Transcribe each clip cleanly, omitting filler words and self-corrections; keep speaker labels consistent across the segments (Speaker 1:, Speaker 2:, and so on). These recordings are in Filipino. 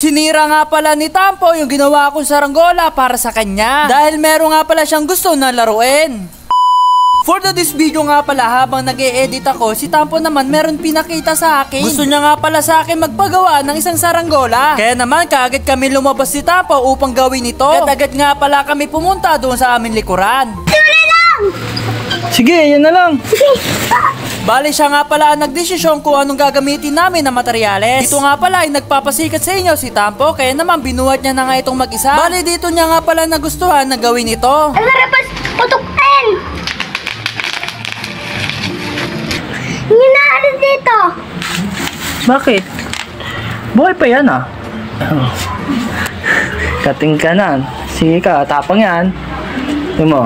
Speaker 1: Sinira nga pala ni Tampo yung ginawa kong saranggola para sa kanya dahil meron nga pala siyang gusto na laruin. For this video nga pala, habang nag-e-edit ako, si Tampo naman meron pinakita sa akin. Gusto niya nga pala sa akin magpagawa ng isang saranggola. Kaya naman kaagad kami lumabas si Tampo upang gawin ito. At agad nga pala kami pumunta doon sa aming likuran.
Speaker 2: Sige, yan na lang.
Speaker 1: Bali siya nga pala ang nagdesisyon kung anong gagamitin namin na materyales. Dito nga pala ay nagpapasikat sa inyo si Tampo, kaya naman binuhat niya na nga itong mag-isa. Bali dito niya nga pala nagustuhan na gawin ito.
Speaker 3: Ang narapas, putukin! Hindi na alis dito.
Speaker 2: Bakit? Buhay pa yan ah. Kating ka na. Sige ka, tapang yan. Tingnan mo.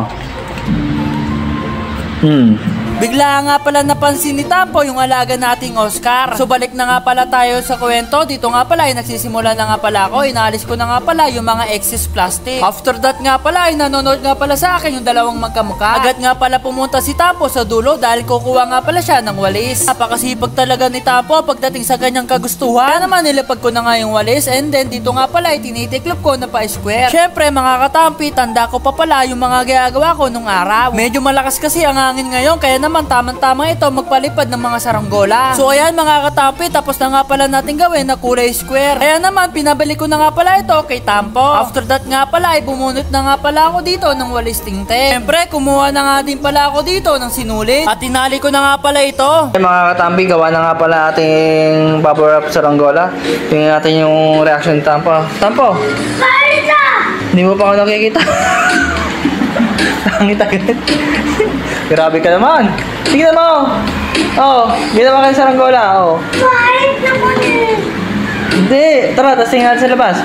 Speaker 1: Bigla nga pala napansin ni Tampo yung alaga nating Oscar. So balik na nga pala tayo sa kwento. Dito nga pala ay nagsisimula na nga pala ako. Inaalis ko na nga pala yung mga excess plastic. After that nga pala ay nanonood nga pala sa akin yung dalawang magkamukha. Agad nga pala pumunta si Tampo sa dulo dahil kukuha nga pala siya ng walis. Napakasipag talaga ni Tampo pagdating sa kanyang kagustuhan. Kaya naman nilapag ko na nga yung walis, and then dito nga pala ay tinitiklop ko na pa-square. Syempre mga katampi, tanda ko pa pala yung mga ginagawa ko nung araw. Medyo malakas kasi ang hangin ngayon, kaya naman tamang-tama ito magpalipad ng mga saranggola. So ayan mga katampi, tapos na nga pala natin gawin na kulay square. Kaya naman pinabalik ko na nga pala ito kay Tampo. After that nga pala ay bumunot na nga pala ako dito ng walis tingting. Siyempre kumuha na nga din pala ako dito ng sinulit at tinali ko na nga pala ito.
Speaker 2: Mga katampi, gawa na nga pala ating bubble wrap saranggola. Tingnan natin yung reaction ni Tampo. Tampo!
Speaker 3: Marisa!
Speaker 2: Hindi mo pa ako nakikita. Tangit-tangit. Grabe ka naman. Tingnan mo. Oh, ginawa kayo saranggola. Oh.
Speaker 3: Kahit naman eh.
Speaker 2: Hindi. Tara, tas tingnan natin sa labas.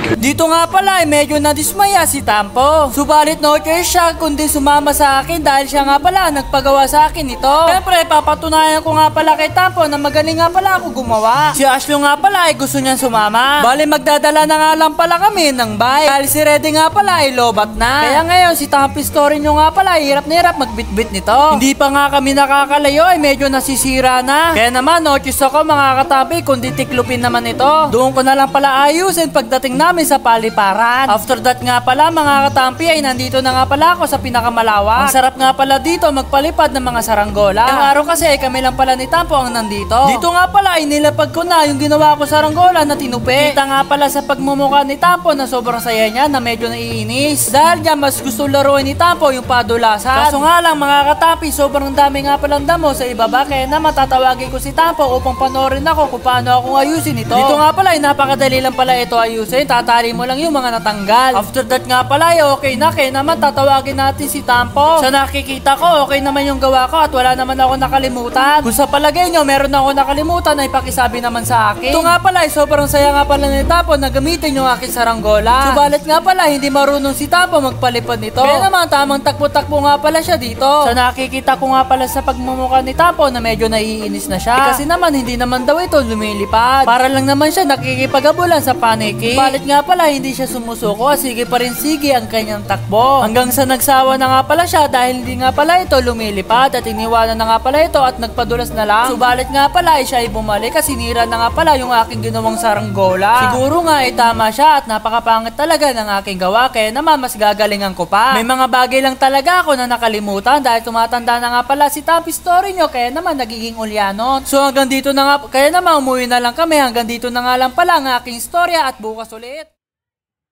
Speaker 1: Dito nga pala ay medyo nadismaya si Tampo. Subalit no choice siya kundi sumama sa akin dahil siya nga pala nagpagawa sa akin ito. Siyempre papatunayan ko nga pala kay Tampo na magaling nga pala ako gumawa. Si Ashley nga pala ay gusto niyang sumama. Bali magdadala na nga lang pala kami ng bike dahil si Reddy nga pala ay lobat na. Kaya ngayon si Tampi story nyo nga pala ay hirap na hirap magbitbit nito. Hindi pa nga kami nakakalayo ay medyo nasisira na. Kaya naman no choice ako mga katampi kundi tiklupin naman ito. Doon ko na lang pala ayusin pagdating namin sa paliparan. After that nga pala mga katampi ay nandito na nga pala ako sa pinakamalawak. Ang sarap nga pala dito magpalipad ng mga saranggola. Ang araw kasi ay kami lang pala ni Tampo ang nandito. Dito nga pala ay nilapag ko na yung ginawa ko saranggola na tinupi. Kita nga pala sa pagmumukha ni Tampo na sobrang saya niya na medyo naiinis. Dahil niya mas gusto laruin ni Tampo yung padulasan. Kaso nga lang mga katampi, sobrang dami nga palang damo sa ibaba, kaya na matatawagin ko si Tampo upang panoorin ako kung paano akong ayusin ito. Dito nga pala ay napakadali lang pala ito ayusin. Tatali mo lang yung mga natanggal. After that nga pala ay okay na, kaya naman tatawagin natin si Tampo. Sa nakikita ko okay naman yung gawa ko at wala naman ako nakalimutan. Kung sa palagay nyo meron ako nakalimutan ay pakisabi naman sa akin. Ito nga pala ay sobrang saya nga pala ni Tampo na gamitin yung aking saranggola. Subalit nga pala hindi marunong si Tampo magpalipad nito. Kaya naman tamang takbo-takbo nga pala siya dito. Sa nakikita ko nga pala sa pagmumukha ni Tampo na medyo naiinis na siya. Kasi naman hindi naman daw ito lumilipad. Para lang naman siya nakikipagabulan sa panicky. Subalit nga pala hindi siya sumusuko, sige pa rin sige ang kanyang takbo. Hanggang sa nagsawa na nga pala siya dahil hindi nga pala ito lumilipad at iniwanan na nga pala ito at nagpadulas na lang. Subalit nga pala ay siya ay bumalik kasi sinira na nga pala yung aking ginawang saranggola. Siguro nga ay tama siya at napakapangit talaga ng aking gawa, kaya naman mas gagalingan ko pa. May mga bagay lang talaga ako na nakalimutan dahil tumatanda na nga pala si Tampi story nyo, kaya naman nagiging ulyanon. So hanggang dito na nga, kaya naman umuwi na lang kami. Hanggang dito na nga lang pala ang aking istorya at bukas ulit.